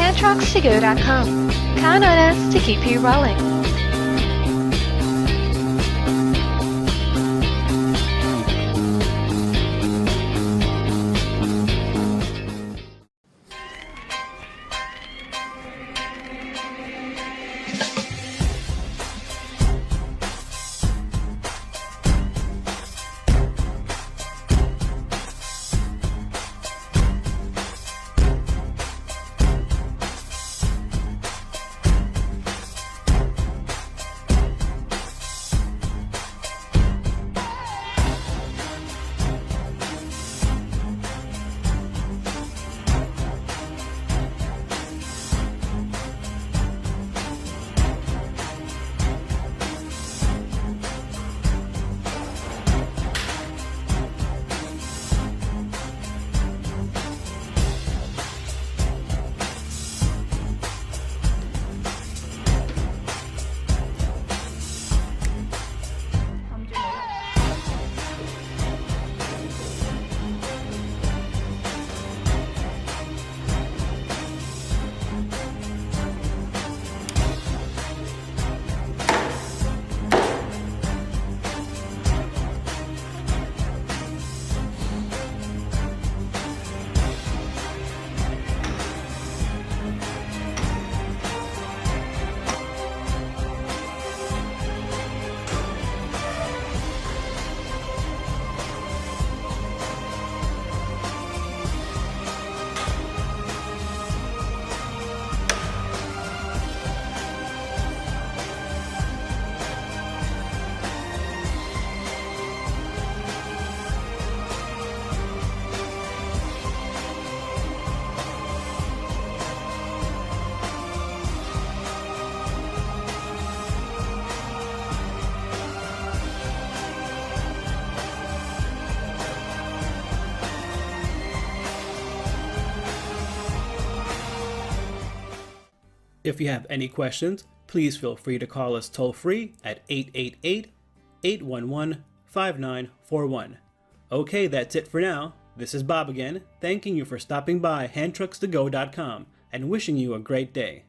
handtruckstogo.com. Count on us to keep you rolling. If you have any questions, please feel free to call us toll-free at 888-811-5941. Okay, that's it for now. This is Bob again, thanking you for stopping by handtruckstogo.com and wishing you a great day.